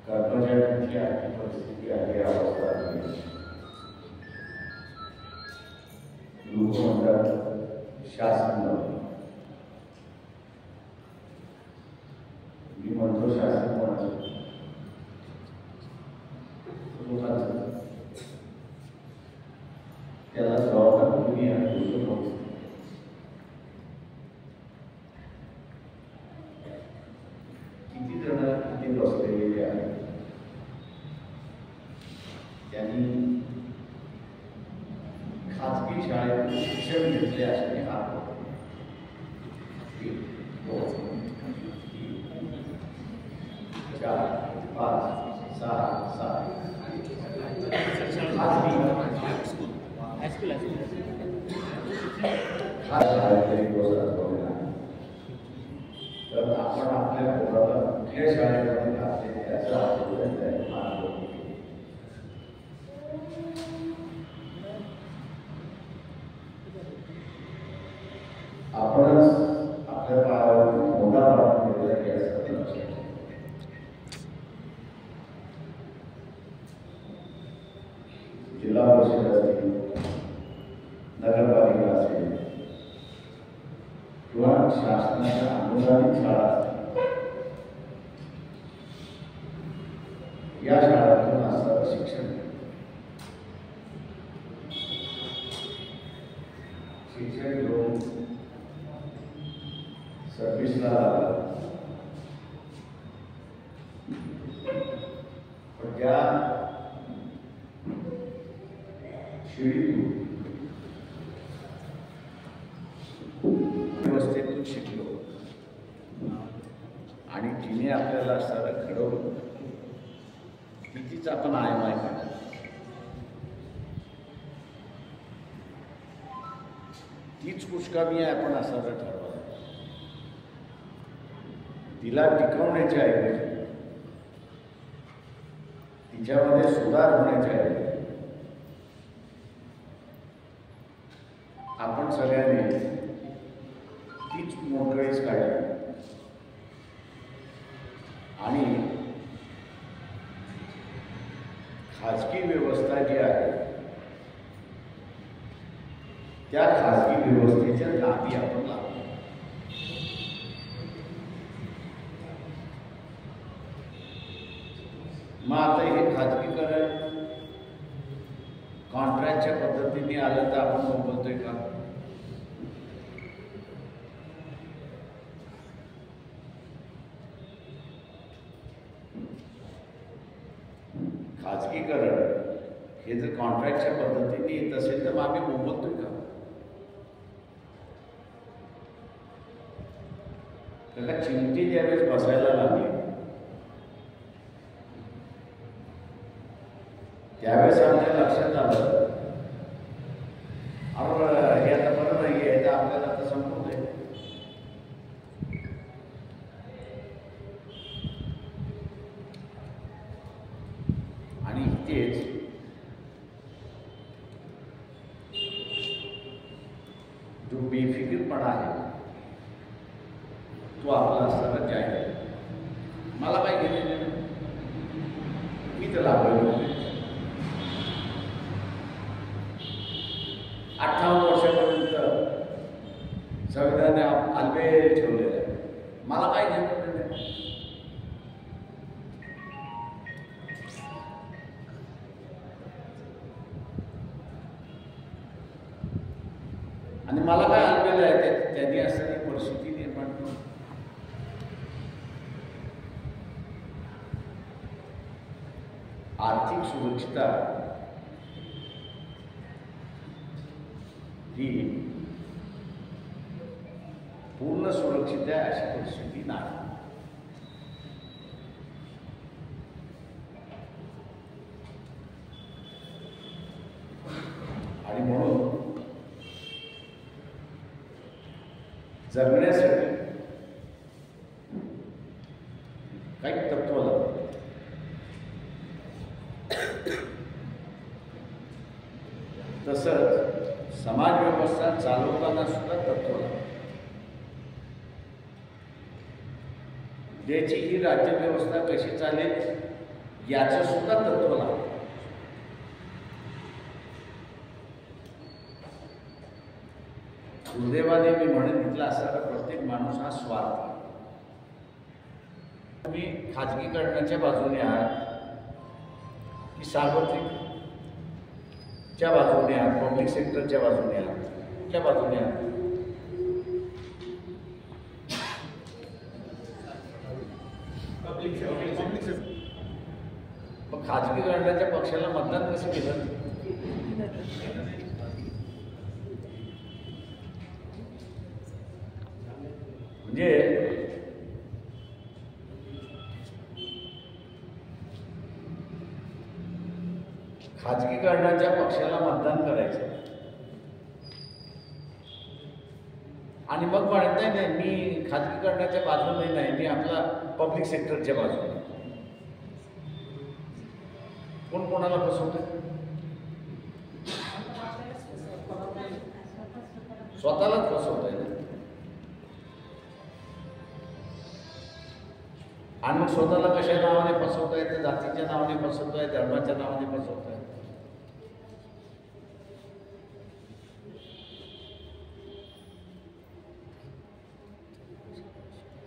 कर्मचाऱ्यांची आर्थिक परिस्थिती आहे अवस्था आहे. लोक म्हणतात शासन, मी म्हणतो शासन कोणाचं? लोकांचं. त्याला जबाबदार कोणी आहे? किती जण इथे बसलेले आहेत? त्यांनी खाजगी शाळेत शिक्षण घेतले असणे हा 1 2 3 4 5 6 7 तर आपण आपल्या पोराला कुठल्या शाळेमध्ये घातले त्याचा आपणच आपल्या पायावरती मोठा वाटून घेतला की असं लक्षात. जिल्हा परिषद असतील, नगरपालिका असेल किंवा शासनाच्या अनुदानित शाळा असतील, या शाळांतून असणारं शिक्षण घेऊन सर्व्हिसला लागला. पण त्या शिडीतून व्यवस्थेतून शिकलो आणि तिने आपल्याला असणारं घडवलं. कितीच आपण आयमाय करणार. तीच कुचकामी आहे आपण असणारं ठरवलं. तिला टिकवण्याच्या ऐवजी, तिच्यामध्ये सुधार होण्याच्या ऐवजी आपण सगळ्यांनी तीच मोकळीच काढली आणि खाजगी व्यवस्था जी आहे त्या खाजगी व्यवस्थेच्या नादी आपण लागलो. मग आता हे खाजगीकरण कॉन्ट्रॅक्टच्या पद्धतीने आलं तर आपण बोलतोय का? खाजगीकरण हे जर कॉन्ट्रॅक्टच्या पद्धतीने येत असेल तर मग आम्ही बोलतोय का? त्याला चिमटी ज्यावेळेस बसायला लागली त्यावेळेस आमच्या लक्षात आलं, हे आता बरं नाही आहे, तर आपल्याला आता संपवत आहे. आणि इथेच जो बेफिकीरपणा आहे तो आपला असताना जाहीर. मला काय घेणे, मी तर लागलो 58 वर्षापर्यंत संविधानाने आलबेल ठेवलेलं आहे. मला काय घेणं नाही. आणि मला काय आलबेल आहे त्यांनी असणारी परिस्थिती निर्माण करून आर्थिक सुरक्षितता ही पूर्ण सुरक्षित आहे अशी परिस्थिती नाही. आणि म्हणून जगण्यासाठी काही तत्व लागतात. तसंच समाज व्यवस्था चालवताना सुद्धा तत्व लागतात. देशाची ही राज्यव्यवस्था कशी चालेल याचं सुद्धा तत्व लागतं. दुर्दैवाने मी म्हणून घेतला असणारा प्रत्येक माणूस हा स्वार्थी. तुम्ही खाजगीकरणाच्या बाजूने आहात की सार्वत्रिकच्या बाजूने आहात, पब्लिक सेक्टरच्या बाजूने आहात, कुठल्या बाजूने आहात? मग खाजगीकरणाच्या पक्षाला मतदान कसं केलं? म्हणजे खाजगीकरणाच्या पक्षाला मतदान करायचं आणि मग म्हणत नाही मी खाजगीकरणाच्या बाजूने नाही, मी आपला पब्लिक सेक्टरच्या बाजूने. कोण कोणाला फसवतंय? स्वतःलाच फसवतंय ना. आणि मग स्वतःला कशा नावाने फसवताय? तर जातीच्या नावाने फसवताय, धर्माच्या नावाने फसवताय.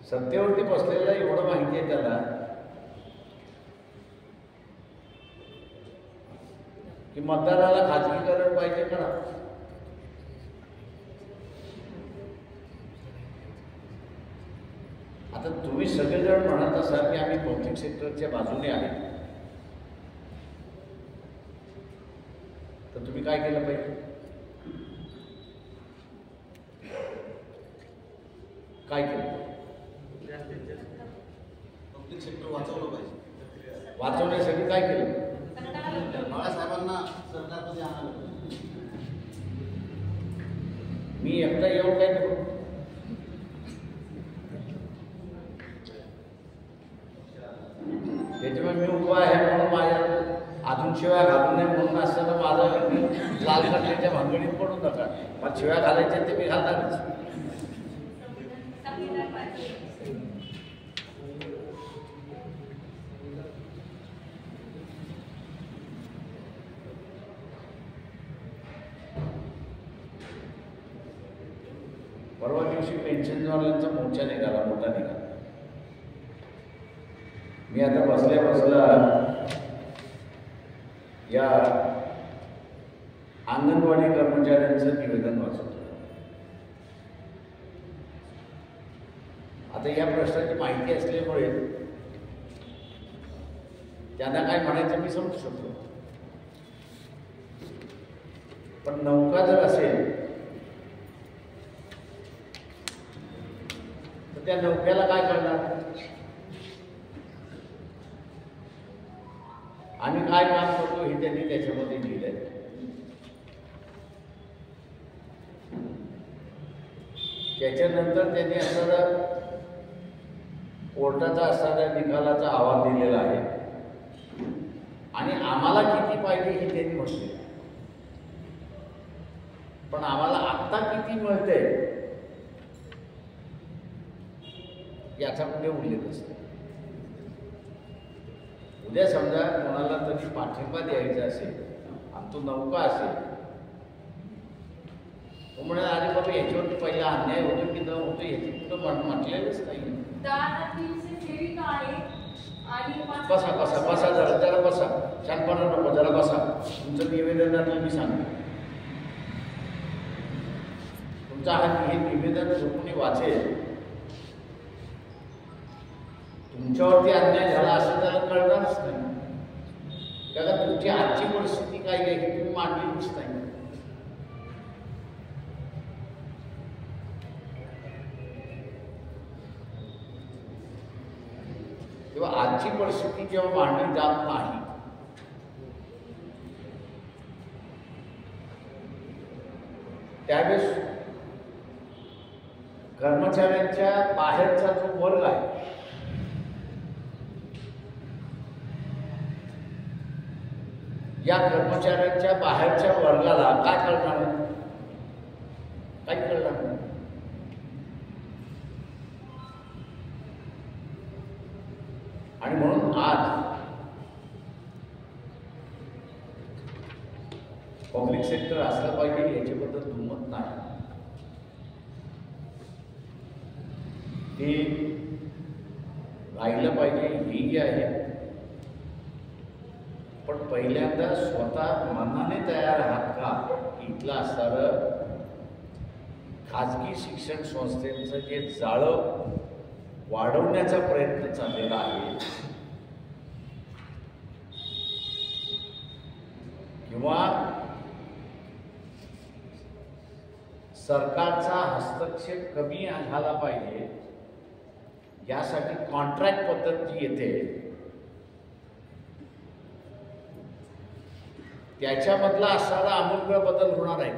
सत्तेवरती बसलेला एवढं माहिती आहे त्याला की मतदाराला खाजगीकरण पाहिजे करा. आता तुम्ही सगळेजण म्हणत असाल की आम्ही पब्लिक सेक्टरच्या बाजूने आहे, तर तुम्ही काय केलं पाहिजे? काय केलं? पब्लिक सेक्टर वाचवलं पाहिजे. वाचवण्यासाठी काय केलं? बाळासाहेबांना सरकारमध्ये आणावं. मी एकटा येऊन काय करू? त्याच्यामुळे मी उभा आहे म्हणून माझ्या अजून शिवाय घालू नये म्हणून असताना माझं लाल कटल्याच्या भांगडीत पडून नका. मग शिवाय घालायच्या ते मी घालणारच. परवा दिवशी पेन्शनवाल्यांचा मोर्चा निघाला, मोठा निघाला. मी आता बसल्या बसला या अंगणवाडी कर्मचाऱ्यांचं निवेदन वाचवतो. आता या प्रश्नाची माहिती असल्यामुळे त्यांना काय म्हणायचं मी समजू शकतो. पण नौका जर असेल तर त्या नौक्याला काय करणार? आम्ही काय काम करतो हे त्यांनी त्याच्यामध्ये लिहिलंय. त्याच्यानंतर त्यांनी असणारा कोर्टाचा असणाऱ्या निकालाचा अहवाल दिलेला आहे आणि आम्हाला किती पाहिजे हे त्यांनी म्हटले. पण आम्हाला आत्ता किती मिळतंय याचा कुठे उल्लेख असतो. उद्या समजा कोणाला तरी पाठिंबा द्यायचा असेल आणि तो नौका असेल, तो म्हणाला अरे बाबा याच्यावरती पहिला अन्याय होतो की न होतो याची कुठं म्हटलेलंच नाही. बसा बसा बसा जरा बसा, शांतपणा नको, जरा बसा. तुमचं निवेदनातलं मी सांगतो. तुमचा हे निवेदन जो कोणी वाचेल तुमच्यावरती अन्याय झाला असं त्याला कळणारच नाही. त्याला तुमची आजची परिस्थिती काय आहे हे तुम्ही मांडलीच नाही. तेव्हा आजची परिस्थिती जेव्हा मांडली जात नाही त्यावेळेस कर्मचाऱ्यांच्या बाहेरचा जो वर्ग आहे या कर्मचाऱ्यांच्या बाहेरच्या वर्गाला काय करणार? काही करणार नाही. आणि म्हणून आज पब्लिक सेक्टर असलं पाहिजे याच्याबद्दल दुमत नाही. ते राहिलं पाहिजे हेही आहे. पण पहिल्यांदा स्वतः मनाने तयार आहात का इथलं असणारं खाजगी शिक्षण संस्थेचं जे जाळं वाढवण्याचा प्रयत्न चाललेला आहे किंवा सरकारचा हस्तक्षेप कमी झाला पाहिजे यासाठी कॉन्ट्रॅक्ट पद्धत जी येते त्याच्यामधला असणारा आमूलाग्र बदल होणार आहे.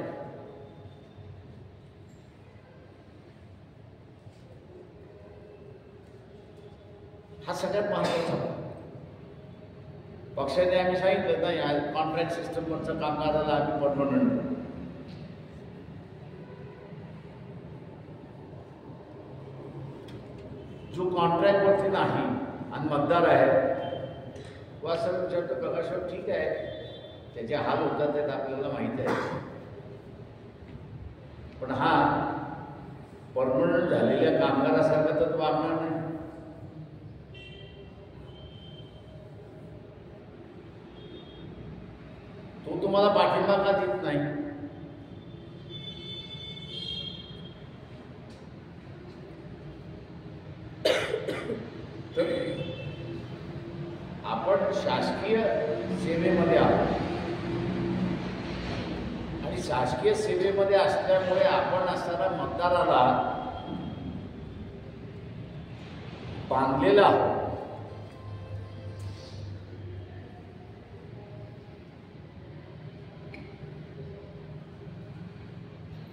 हा सगळ्यात महत्वाचा. पक्षाने आम्ही सांगितलं ना या कॉन्ट्रॅक्ट सिस्टमवरचं कामगाराला आम्ही परमनंट जो कॉन्ट्रॅक्टवरती नाही आणि मतदार आहे तो असं विचारतो प्रकाशराव ठीक आहे त्याचे हाल होतात आहेत आपल्याला माहीत आहे. पण हा परमनंट झालेल्या कामगारासारखा तर वागणार नाही. तो तुम्हाला पाठिंबा का देत नाही? तर आपण शासकीय सेवेमध्ये आहोत आणि शासकीय सेवेमध्ये असल्यामुळे आपण असणाऱ्या मतदाराला बांधलेला आहोत.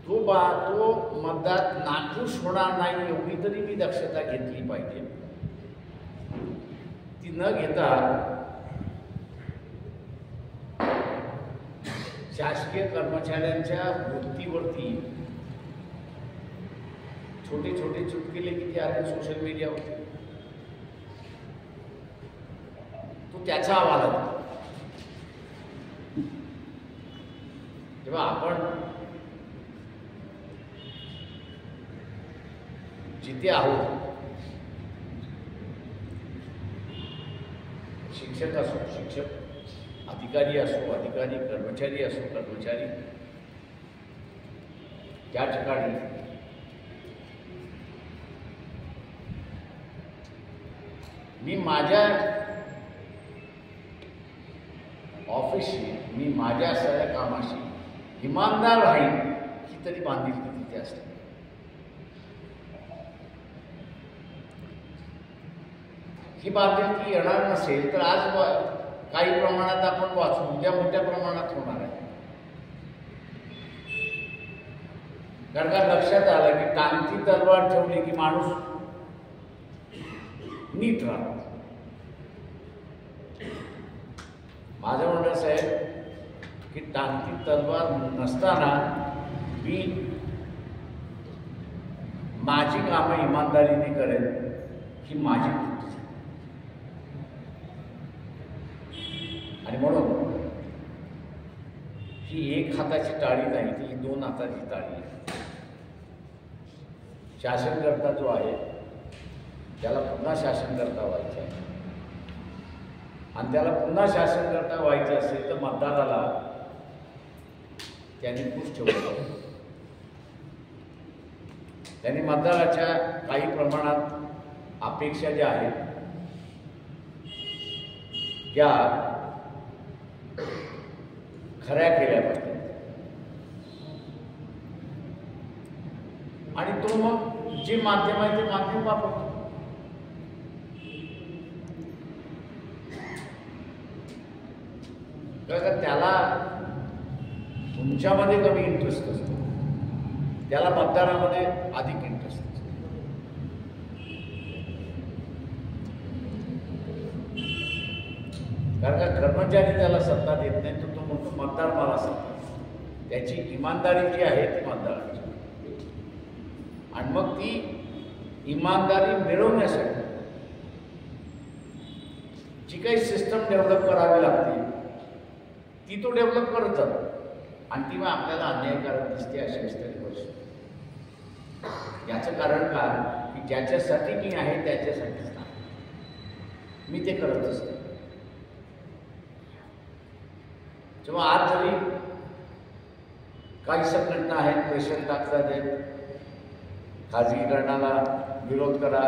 तो मतदार नाखुश होणार नाही एवढी तरी मी दक्षता घेतली पाहिजे. ती न घेता शासकीय कर्मचाऱ्यांच्या वृत्तीवरती छोटे छोटे चुटकिले किती आले सोशल मीडियावरती तो त्याचा अहवाल आहे. तेव्हा आपण जिथे आहोत शिक्षक असो शिक्षक अधिकारी असो अधिकारी कर्मचारी असो कर्मचारी त्या ठिकाणी मी माझ्या ऑफिसशी मी माझ्या सगळ्या कामाशी इमानदार राहील ही तरी बांधिलकी तिथे असते. ही बांधिलकी येणार नसेल तर आज काही प्रमाणात आपण वाचू उद्या मोठ्या प्रमाणात होणार आहे. कारण का लक्षात आलं की टांगती तलवार ठेवली की माणूस नीट राहतो. माझं म्हणणं असं आहे की टांगती तलवार नसताना मी माझी कामं इमानदारीने करेन ही माझी वृत्ती आहे. आणि म्हणून ही एक हाताची टाळी नाही ती दोन हाताची टाळी आहे. शासनकर्ता जो आहे त्याला पुन्हा शासनकर्ता व्हायचं आहे आणि त्याला पुन्हा शासनकर्ता व्हायचं असेल तर मतदाराला त्यांनी खुश ठेवलं. त्यांनी मतदाराच्या काही प्रमाणात अपेक्षा ज्या आहेत त्या खऱ्या केल्या पाहिजेत आणि तो मग जे माध्यम आहे ते माध्यम वापरतो. कारण त्याला तुमच्यामध्ये कमी इंटरेस्ट असतो त्याला मतदारामध्ये अधिक इंटरेस्ट असतो. कारण का कर्मचारी त्याला सत्ता देत नाही तर तो म्हणतो मतदार मला सत्ता. त्याची इमानदारी जी आहे ती मतदाराची आणि मग ती इमानदारी मिळवण्यासाठी जी काही सिस्टम डेव्हलप करावी लागते ती तो डेव्हलप करत जातो. आणि ती मग आपल्याला अन्यायकारक दिसते अशी तरी गोष्ट. याचं कारण काय की ज्याच्यासाठी मी आहे त्याच्यासाठीच नाही, मी ते करतच नाही. जेव्हा आज जरी काही संघटना आहेत प्रेशर टाकतात आहेत, खाजगीकरणाला विरोध करा,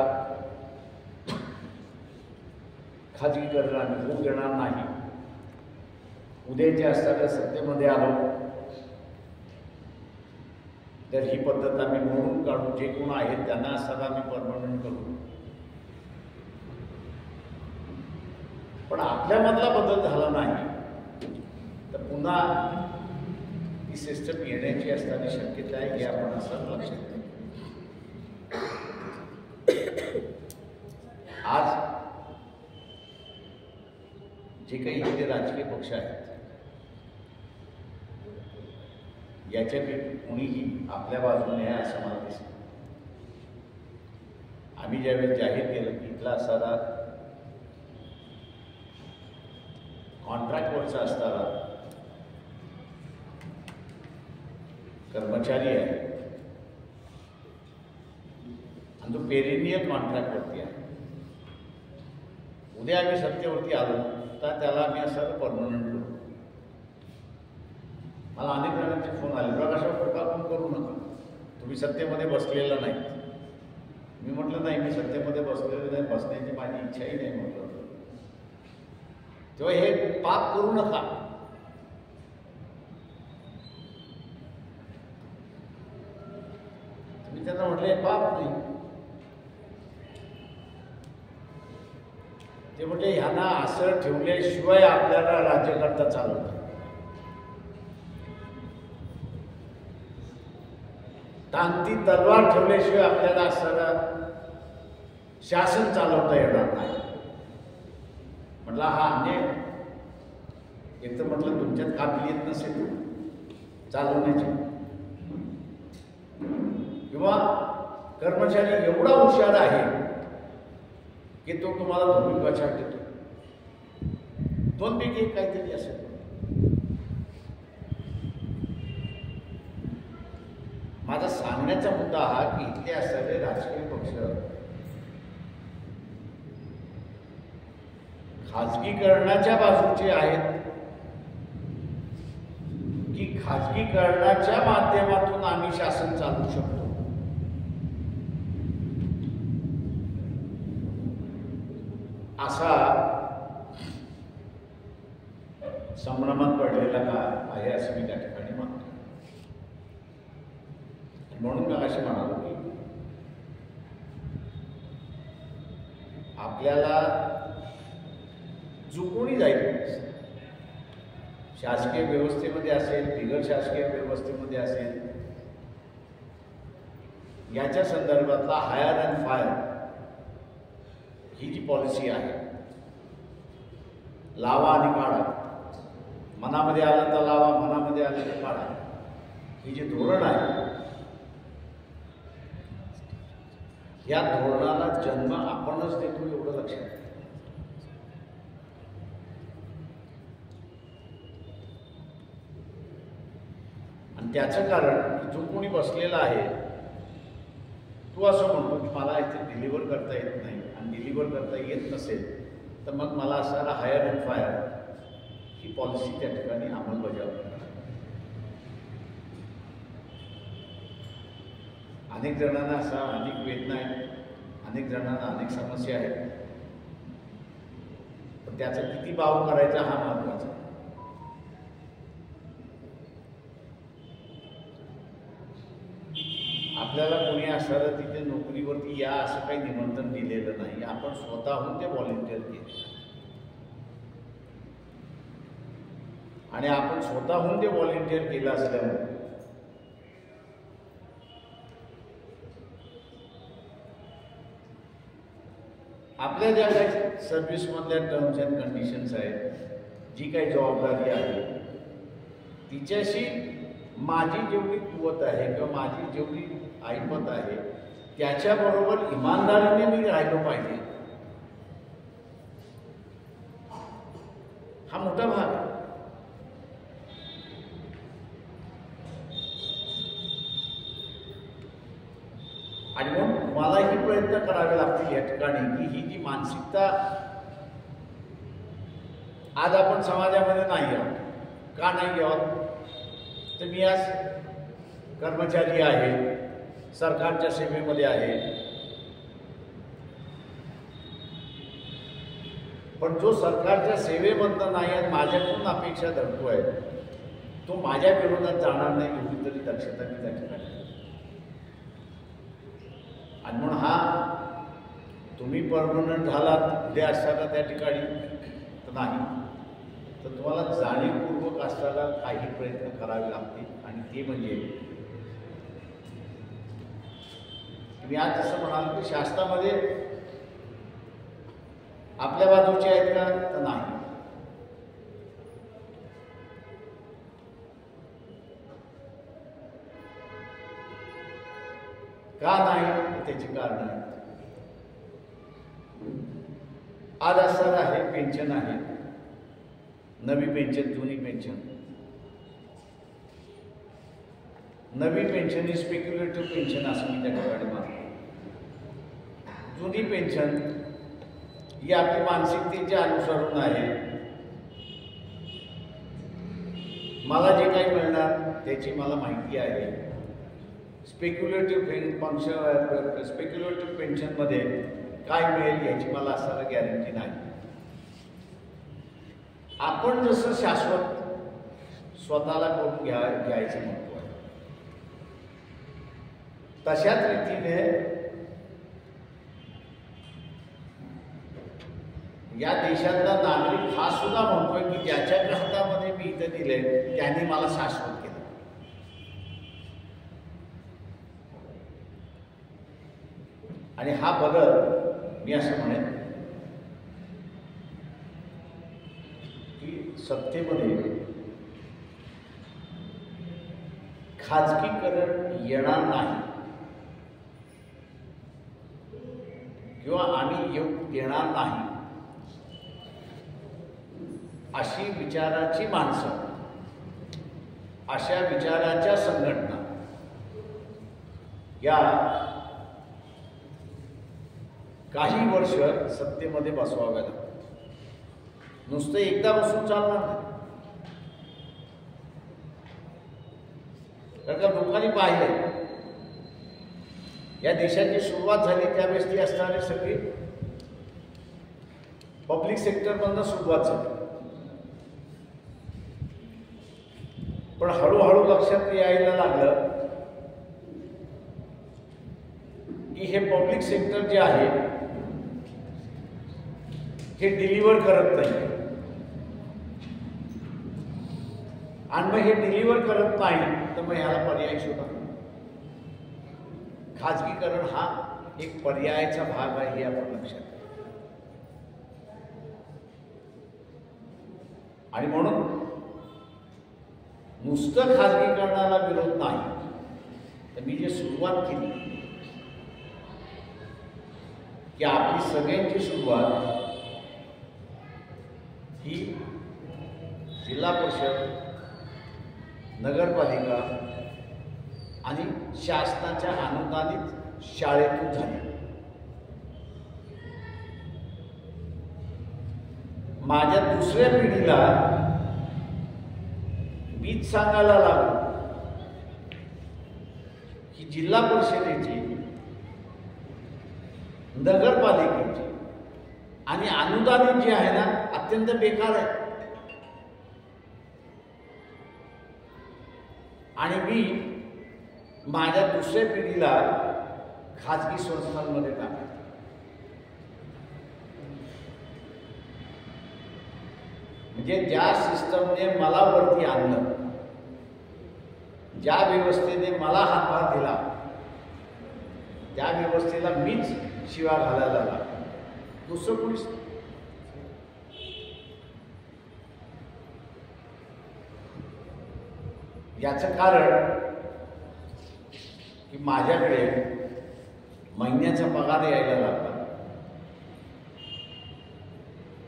खाजगीकरण आम्ही होऊ देणार नाही, उद्याच्या असताना सत्तेमध्ये आलो तर ही पद्धत आम्ही मोडून काढू, जे कोण आहेत त्यांना असताना आम्ही परमनंट करू. पण आपल्यामधला बदल झाला नाही तर पुन्हा ही सिस्टम येण्याची असताना शक्यता आहे हे आपण असं लक्षात घेऊ. आज जे काही इथे राजकीय पक्ष आहेत याच्यापैकी कोणीही आपल्या बाजूने आहे असं मला दिसतं. आम्ही ज्यावेळेस जाहीर केलं की इथला असणारा कॉन्ट्रॅक्टवरचा असणारा कर्मचारी आहे आणि तो पेरिनियल कॉन्ट्रॅक्टवरती आहे, उद्या आम्ही सत्तेवरती आलो तर त्याला आम्ही असं परमनंट करू. मला अनेक जणांचे फोन आले, प्रकाशावर टीका पण करू नका, तुम्ही सत्तेमध्ये बसलेला नाही. मी म्हटलं नाही, मी सत्तेमध्ये बसलेलं नाही, बसण्याची माझी इच्छाही नाही म्हटलं. तेव्हा हे पाप करू नका. तुम्ही त्यांना म्हटलं हे पाप नाही. ते म्हटले ह्यांना असं ठेवल्याशिवाय आपल्याला राज्यकर्ता चालवत, तांती तलवार ठेवल्याशिवाय आपल्याला असं शासन चालवता येणार नाही. म्हटलं हा अन्याय. एक तर म्हटलं तुमच्यात काबिलियत नसेल चालवण्याची, किंवा कर्मचारी एवढा हुशार आहे की तो तुम्हाला भूमिका छाट देतो, दोनपैकी एक काहीतरी असेल. माझा सांगण्याचा मुद्दा हा की इथले असणारे राजकीय पक्ष खाजगीकरणाच्या बाजूचे आहेत की खाजगीकरणाच्या माध्यमातून आम्ही शासन चालवू शकतो असा संभ्रमात पडलेला का आहे असं मी त्या ठिकाणी मानतो. म्हणून मी असे म्हणालो की आपल्याला जो कोणी जाईल शासकीय व्यवस्थेमध्ये असेल, बिगर शासकीय व्यवस्थेमध्ये असेल, याच्या संदर्भातला हायर अँड फायर ही जी पॉलिसी आहे, लावा आणि काढा, मनामध्ये आलं तर लावा, मनामध्ये आलं तर काढा, ही जे धोरण आहे या धोरणाला जन्म आपणच देतो एवढं लक्षात घ्या. आणि त्याचं कारण की जो कोणी बसलेला आहे तो असं म्हणतो की मला इथे डिलिव्हर करता येत नाही, आणि डिलिव्हर करता येत नसेल तर मग मला असणारा हायर अँड फायर ही पॉलिसी त्या ठिकाणी अंमलबजावणी करा. अनेक जणांना असा अनेक वेदना आहेत, अनेक जणांना अनेक समस्या आहेत, पण त्याचा किती बाव करायचा हा महत्त्वाचा. आपल्याला कोणी असणारं तिथे नोकरीवरती या असं काही निमंत्रण दिलेलं नाही, आपण स्वतःहून ते व्हॉलेंटिअर केले आणि आपण स्वतःहून ते व्हॉलेंटिअर केलं असल्यामुळे आपल्या ज्या काही सर्व्हिसमधल्या टर्म्स अँड कंडिशन्स आहेत, जी काही जबाबदारी आहे तिच्याशी माझी जेवढी कुवत आहे किंवा माझी जेवढी ऐपत आहे त्याच्याबरोबर इमानदारीने मी राहिलो पाहिजे, हा मोठा भाग आहे. प्रयत्न करावे लागतील या ठिकाणी की ही जी मानसिकता आज आपण समाजामध्ये नाही आहोत. का नाही आहोत? तर मी आज कर्मचारी आहे, सरकारच्या सेवेमध्ये आहे, पण जो सरकारच्या सेवेमधनं नाही आणि माझ्याकडून अपेक्षा धरतोय तो माझ्या विरोधात जाणार नाही एवढी तरी दक्षता मी त्या ठिकाणी. आणि म्हणून हा तुम्ही परमनंट झालात उद्या असताना त्या ठिकाणी तर नाही, तर तुम्हाला जाणीवपूर्वक असताना काही प्रयत्न करावे लागतील. आणि ते म्हणजे मी आज जसं म्हणाल की शासनामध्ये आपल्या बाजूचे आहेत का? तर नाही. का नाही? त्याची कारण आहेत. आज असणार आहे पेन्शन आहे, नवी पेन्शन, जुनी पेन्शन. नवी पेन्शन ही स्पेक्युलेटिव्ह पेन्शन असं मी त्या ठिकाणी मानतो. जुनी पेन्शन ही आपली मानसिकतेच्या अनुसरून आहे. मला जे काही मिळणार त्याची मला माहिती आहे. स्पेक्युलेटिव्ह पेन्शनमध्ये काय मिळेल याची मला असणारी गॅरंटी नाही. आपण जसं शाश्वत स्वतःला करून घ्यायचं म्हणतो आहे तशाच रीतीने या देशातला नागरिक हा सुद्धा म्हणतोय की ज्याच्या हातामध्ये मी इथं दिले त्यांनी मला शाश्वत केलं. आणि हा बदल मी असं म्हणेन की सत्तेमध्ये खाजगीकरण येणार नाही किंवा आम्ही येऊ देणार नाही अशी विचाराची माणसं, अशा विचाराच्या संघटना या काही वर्ष सत्तेमध्ये बसवाव्या लागतात. नुसतं एकदा बसून चालणार नाही. कारण का लोकांनी पाहिलं या देशाची सुरुवात झाली त्यावेळेस ती असणारी सगळी पब्लिक सेक्टरमधनं सुरुवात झाली. पण हळूहळू लक्षात यायला लागलं की हे पब्लिक सेक्टर जे आहे हे डिलिव्हर करत नाही. आणि मग हे डिलिव्हर करत नाही तर मग ह्याला पर्याय शोधा. खाजगीकरण हा एक पर्यायाचा भाग आहे हे आपण लक्षात घ्या. आणि म्हणून नुसतं खाजगीकरणाला विरोध नाही, तर मी जे सुरुवात केली की आपली सगळ्यांची सुरुवात ही जिल्हा परिषद, नगरपालिका आणि शासनाच्या अनुदानित शाळेतून झाली. माझ्या दुसऱ्या पिढीला मीच सांगायला लागलो की जिल्हा परिषदेची, नगरपालिकेची आणि अनुदानित जे आहे ना अत्यंत बेकार आहे. आणि मी माझ्या दुसऱ्या पिढीला खाजगी संस्थांमध्ये टाकले. म्हणजे ज्या सिस्टमने मला वरती आणलं, ज्या व्यवस्थेने मला हातभार दिला, त्या व्यवस्थेला मीच शिवा घालायला लागला, दुसरं कोणीच. याचं कारण की माझ्याकडे महिन्याचा पगार यायला लागला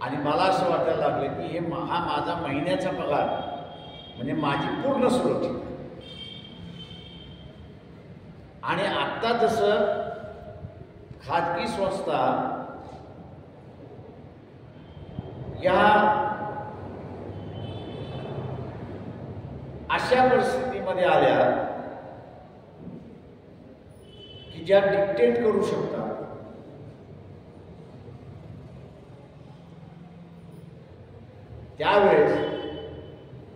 आणि मला असं वाटायला लागलं की हा माझा महिन्याचा पगार म्हणजे माझी पूर्ण सुरक्षित. आणि आत्ता जसं खाजगी संस्था या अशा परिस्थितीमध्ये आल्या की ज्या डिक्टेट करू शकतात, त्यावेळेस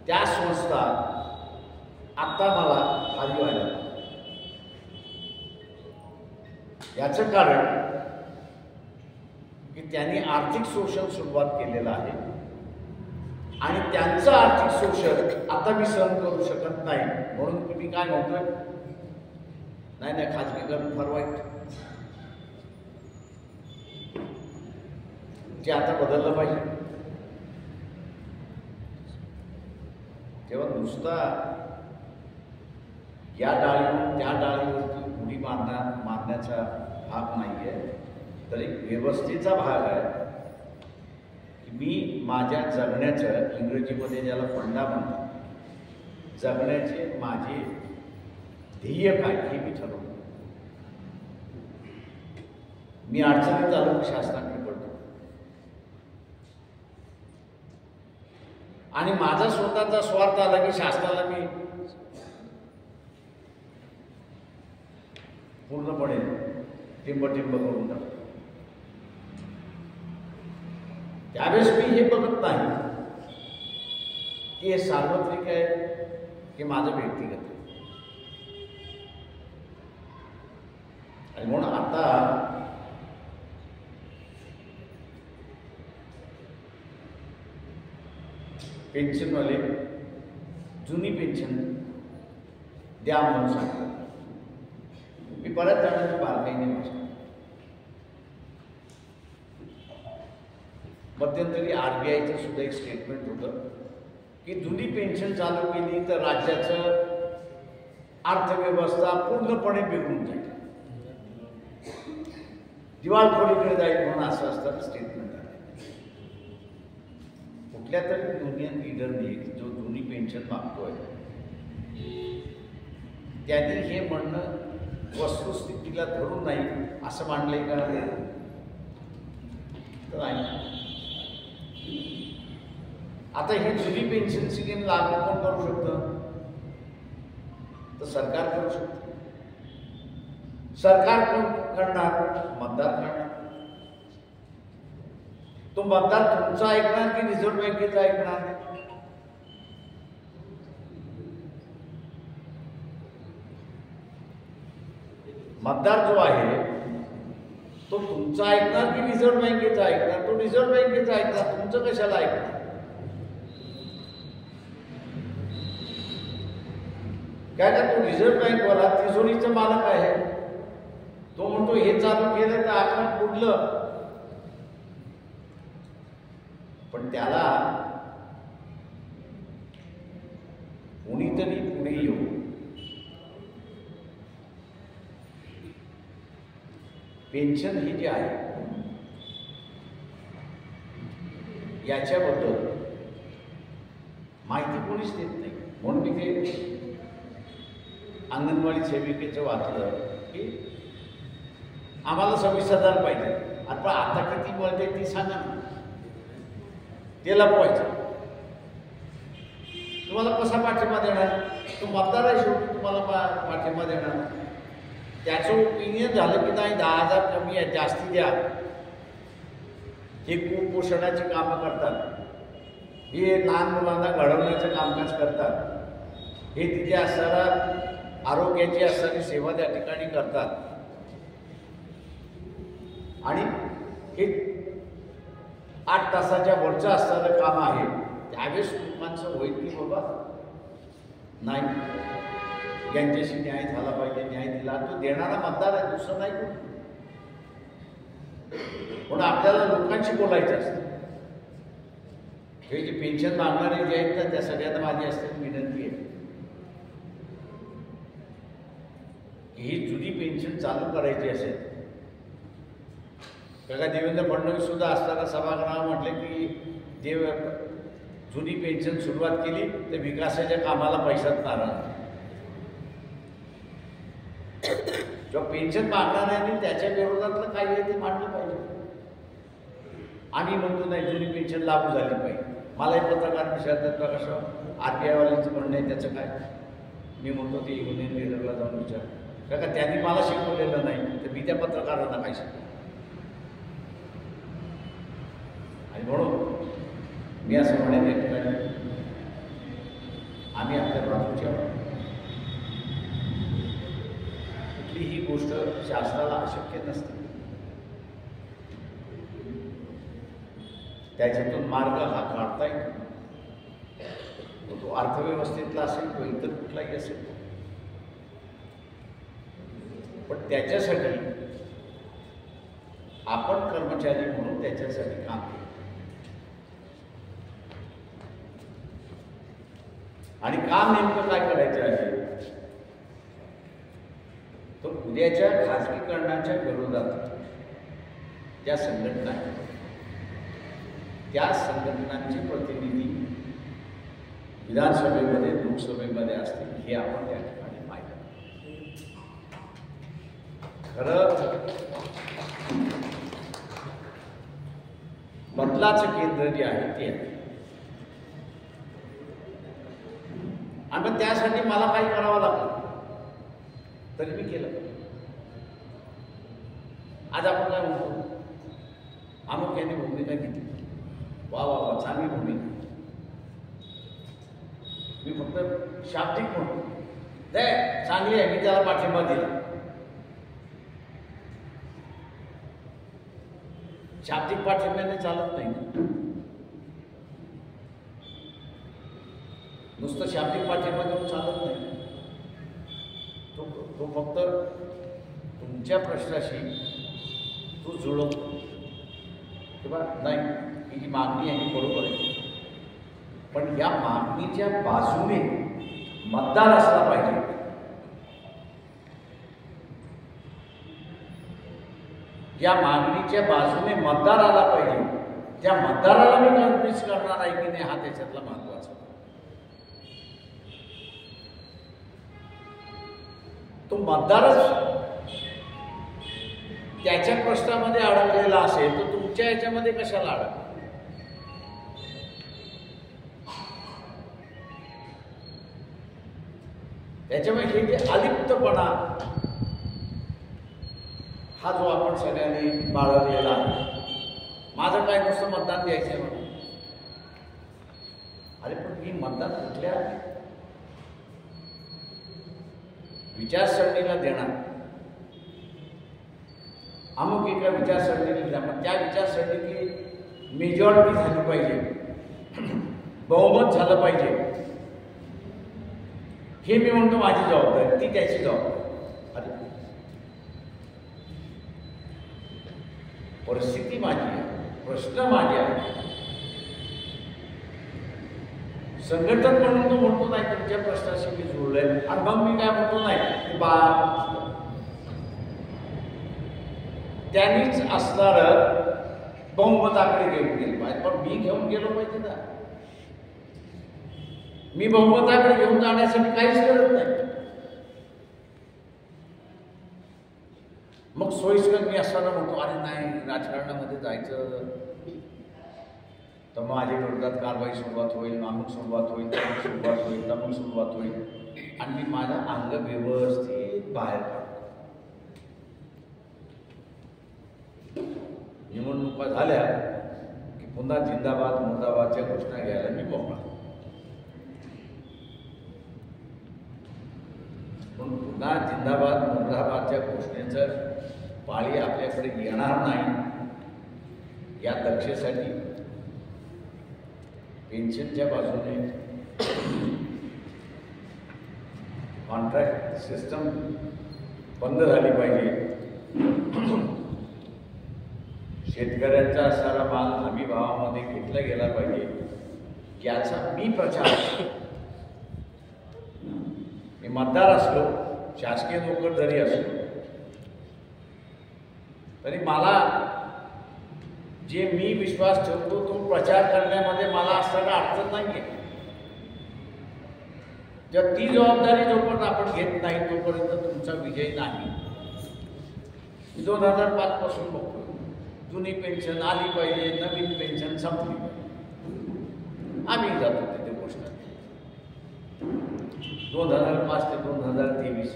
त्या संस्था आता मला खाली व्हायला लागल्या. याचं कारण की त्यांनी आर्थिक शोषण सुरुवात केलेलं आहे आणि त्यांचं आर्थिक शोषण आता मी सहन करू शकत नाही, म्हणून मी काय म्हणतोय, नाही खाजगीकरण फार वाईट, जे आता बदललं पाहिजे. तेव्हा नुसता या डाळीवरून त्या डाळीवरती उडी मारण्याचा भाग नाही आहे, तर एक व्यवस्थेचा भाग आहे की मी माझ्या जगण्याचं, इंग्रजीमध्ये ज्याला फंडा म्हणतात, जगण्याचे माझे ध्येय काय हे मी ठरवतो. मी अडचणीत आलो की शासनाकडे पडतो आणि माझा स्वतःचा स्वार्थ आला की शासनाला मी पूर्णपणे टिंब करून टाकतो. त्यावेळेस मी हे बघत नाही की हे सार्वत्रिक आहे की माझं व्यक्तिगत आहे. आणि म्हणून आता पेन्शनवाले जुनी पेन्शन द्या म्हणून सांगतात. मी बऱ्याच जणांच्या बारकाईने वाचतो. मध्यंतरी RBIचं सुद्धा एक स्टेटमेंट होतं की जुनी पेन्शन चालू केली तर राज्याचं अर्थव्यवस्था पूर्णपणे बिघडून जाईल, दिवाळखोरीकडे जाईल म्हणून असं असताना स्टेटमेंट आहे. कुठल्या तरी युनियन लीडरने जो जुनी पेन्शन मागतोय त्यांनी हे म्हणणं वस्तुस्थितीला धरून नाही असं मांडलंय का? तर नाही. आता ही जुनी पेन्शन स्कीम लागू कोण करू शकतं? तर सरकार करू शकतं. सरकार कोण करणार? मतदार करणार. तो मतदार तुमचा ऐकणार की रिझर्व्ह बँकेचा ऐकणार? मतदार जो आहे तो तुमचा ऐकणार की रिझर्व्ह बँकेचा ऐकणार? तो रिझर्व्ह बँकेचा ऐकणार, तुमचं कशाला ऐकणार? काय का तो रिझर्व्ह बँकवाला तिजोरीचा मालक आहे, तो म्हणतो हे चालू केलं तर आपण बुडलं. पण त्याला कोणीतरी पुढे येऊ पेन्शन ही जी आहे याच्याबद्दल माहिती कोणीच देत नाही. म्हणून मी ते अंगणवाडी सेविकेचं वाचलं की आम्हाला 26,000 पाहिजे. आता किती मिळते ती सांगा ना, ते लपवायचं. तुम्हाला कसा पाठिंबा देणार? तो मतदार आहे शेवटी, तुम्हाला पाठिंबा देणार. त्याचं ओपिनियन झालं की नाही 10,000 कमी आहे, जास्ती द्या. हे कुपोषणाची कामं करतात, हे लहान मुलांना घडवण्याचं कामकाज करतात, हे तिथे असणारा आरोग्याची असणारी सेवा त्या ठिकाणी करतात. आणि हे 8 तासाच्या वरचं असणारं काम आहे. त्यावेळेस लोकांचं होईल की बाबा नाही, यांच्याशी न्याय झाला पाहिजे, न्याय दिला. तो देणारा मतदार आहे, दुसरं नाही कोण. म्हणून आपल्याला लोकांशी बोलायचं असतं. हे जे पेन्शन मागणारे जे आहेत ना, त्या सगळ्यांना माझी असलेली विनंती आहे की ही जुनी पेन्शन चालू करायची असेल. काका देवेंद्र फडणवीस सुद्धा असताना सभागृहात म्हटले की जे जुनी पेन्शन सुरुवात केली तर विकासाच्या कामाला पैशाच नाराज. जो पेन्शन मागणाऱ्यांनी त्याच्या विरोधातलं काही आहे ते मांडलं पाहिजे. आम्ही म्हणतो नाही जुनी पेन्शन लागू झाली पाहिजे. मला एक पत्रकार विचारतात का कसं RBI-वाल्यांचं म्हणणं आहे त्याचं काय. मी म्हणतो ते युनियन लीडरला जाऊन विचार, कारण त्यांनी मला शिकवलेलं नाही तर मी त्या पत्रकारांना काय शिकवलं. आणि म्हणून मी असं म्हणेन या ठिकाणी आम्ही आपल्या बाजूचे आहोत. कुठलीही गोष्ट शासनाला अशक्य नसते, त्याच्यातून मार्ग हा काढता येतो. तो अर्थव्यवस्थेतला असेल किंवा इतर कुठलाही असेल, पण त्याच्यासाठी आपण कर्मचारी म्हणून त्याच्यासाठी काम केलं. आणि काम नेमकं काय करायचं आहे, तर उद्याच्या खाजगीकरणाच्या विरोधात ज्या संघटना आहेत त्या संघटनांचे प्रतिनिधी विधानसभेमध्ये लोकसभेमध्ये असतील हे आपण त्या ठिकाणी पाहिलं. खरं बदलाचं केंद्र जे आहे ते आहे. आणि त्यासाठी मला काही करावं लागलं तरी मी केलं. आज आपण काय म्हणतो, अमुक यांनी भूमिका घेतली, वा वा वा चांगली भूमिका. मी फक्त शाब्दिक म्हणतो दे चांगली आहे, मी त्याला पाठिंबा दिला. शाब्दिक पाठिंब्याने चालत नाही. नुसतं शाब्दिक पाठिंबा देऊन चालत नाही. तो फक्त तुमच्या प्रश्नाशी तो जुळवतो किंवा नाही ही जी मागणी आहे बरोबर आहे, पण या मागणीच्या बाजूने मतदार असला पाहिजे. या मागणीच्या बाजूने मतदार आला पाहिजे. त्या मतदाराला मी कन्व्हिन्स करणार आहे की नाही हा त्याच्यातला महत्वाचा. तो मतदारच त्याच्या प्रश्नामध्ये अडकलेला असेल तर तुमच्या याच्यामध्ये कशाला अडक. त्याच्यामुळे हे जे अलिप्तपणा हा जो आपण सगळ्यांनी बाळगलेला आहे, माझं काय नुसतं मतदान द्यायचं आहे म्हणून. अरे पण मी मतदान कुठल्या विचारसरणीला देणार, अमुक एका विचारसरणीला द्या, पण त्या विचारसरणीतली मेजॉरिटी झाली पाहिजे, बहुमत झालं पाहिजे. हे मी म्हणतो माझी जबाबदारी, ती त्याची जबाबदारी. अरे परिस्थिती माझी आहे, प्रश्न माझे आहे. संघटन म्हणून तो म्हणतो नाही तुमच्या प्रश्नाशी मी जुळलोय. आणि मग मी काय म्हणतो नाही बा त्यांनीच असणारं बहुमताकडे घेऊन गेलं पाहिजे, पण मी घेऊन गेलो पाहिजे ना. मी बहुमताकडे घेऊन जाण्यासाठी काहीच करत नाही. मग सोयीस्कर मी असताना म्हणतो अरे नाही राजकारणामध्ये जायचं तर माझ्या विरोधात कारवाई सुरुवात होईल, अमुक सुरुवात होईल, तमुक सुरुवात होईल, तमुक सुरुवात होईल, आणि मी माझं अंग व्यवस्थित बाहेर काढतो. निवडणुका झाल्या की पुन्हा जिंदाबाद मुर्दाबादच्या घोषणा घ्यायला मी मोकळा. पण पुन्हा जिंदाबाद मुर्दाबादच्या घोषणेचं पाळी आपल्याकडे येणार नाही या दक्षेसाठी पेन्शनच्या बाजूने कॉन्ट्रॅक्ट सिस्टम बंद झाली पाहिजे. शेतकऱ्यांचा असणारा माल हमी भावामध्ये घेतला गेला पाहिजे याचा मी प्रचार. मी मतदार असलो, शासकीय नोकर जरी असलो तरी मला जे मी विश्वास ठेवतो तो प्रचार करण्यामध्ये मला असताना अडचण नाही आहे. जर ती जबाबदारी जोपर्यंत आपण घेत नाही तोपर्यंत तुमचा विजय नाही. 2005 पासून बघतो, जुनी पेन्शन आली पाहिजे, नवीन पेन्शन संपली पाहिजे. आम्ही जातो तिथे गोष्ट 2005 ते 2023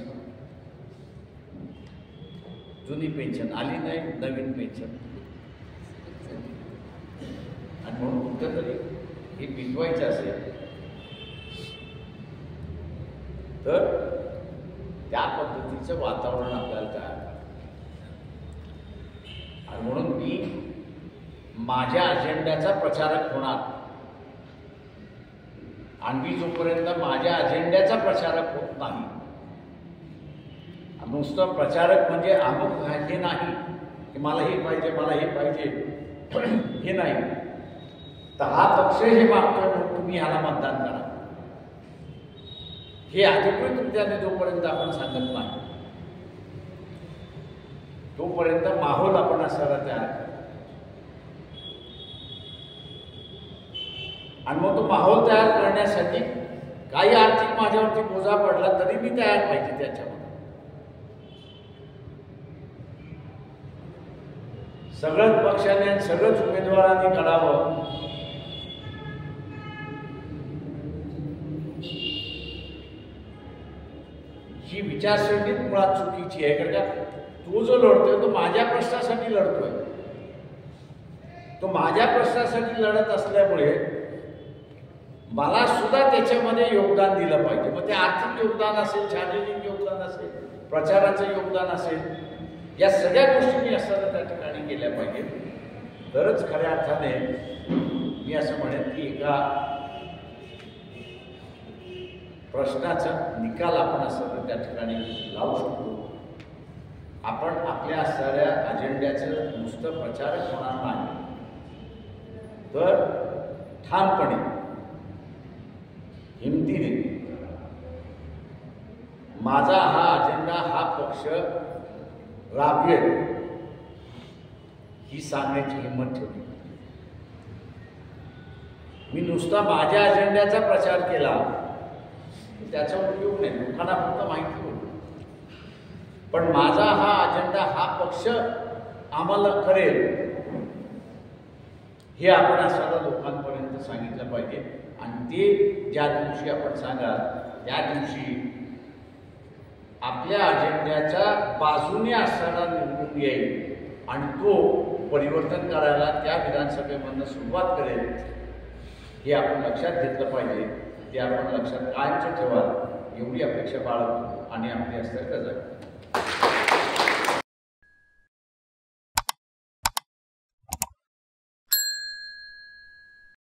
जुनी पेन्शन आली नाही, नवीन पेन्शन. आणि म्हणून कुठं तरी हे पिकवायचं असेल तर त्या पद्धतीचं वातावरण आपल्याला तयार करावं. आणि म्हणून मी माझ्या अजेंड्याचा प्रचारक होणार. आणि मी जोपर्यंत माझ्या अजेंड्याचा प्रचारक होत नाही, नुसतं प्रचारक म्हणजे अमुक हे नाही की मला हे पाहिजे, मला हे पाहिजे हे नाही, तर हा पक्ष हे मागतोय म्हणून तुम्ही ह्याला मतदान करा, हे अधिकृतरित्याने जोपर्यंत आपण सांगत नाही तोपर्यंत माहोल आपण असायला तयार करा. आणि मग तो माहोल तयार करण्यासाठी काही आर्थिक माझ्यावरती बोजा पडला तरी मी तयार पाहिजे त्याच्यामध्ये. सगळंच पक्षाने आणि सगळंच उमेदवारांनी करावं ही विचारसरणीच मुळात चुकीची आहे. कारण का तो जो लढतोय तो माझ्या प्रश्नासाठी लढतोय, तो माझ्या प्रश्नासाठी लढत असल्यामुळे मला सुद्धा त्याच्यामध्ये योगदान दिलं पाहिजे. मग ते आर्थिक योगदान असेल, शारीरिक योगदान असेल, प्रचाराचं योगदान असेल, या सगळ्या गोष्टी मी असताना त्या ठिकाणी केल्या पाहिजेत. तरच खऱ्या अर्थाने मी असं म्हणेन की एका प्रश्नाचा निकाल आपण असं त्या ठिकाणी लावू शकतो. आपण आपल्या असणाऱ्या अजेंड्याचं नुसतं प्रचारक होणार नाही, तर ठामपणे हिमतीने माझा हा अजेंडा, हा पक्ष राबवेल ही सांगण्याची हिंमत ठेवली. मी नुसता माझ्या अजेंड्याचा प्रचार केला त्याचा उपयोग नाही, लोकांना फक्त माहिती होती. पण माझा हा अजेंडा, हा पक्ष आम्हाला करेल हे आपण असणाऱ्या लोकांपर्यंत सांगितलं पाहिजे. आणि ते ज्या दिवशी आपण सांगाल त्या दिवशी आपल्या अजेंड्याच्या बाजूने असणारा निवडून येईल आणि तो परिवर्तन करायला त्या विधानसभेमधून सुरुवात करेल हे आपण लक्षात घेतलं पाहिजे. ते आपण लक्षात कायमचं ठेवा एवढी अपेक्षा बाळगतो आणि आपली असतं जाईल.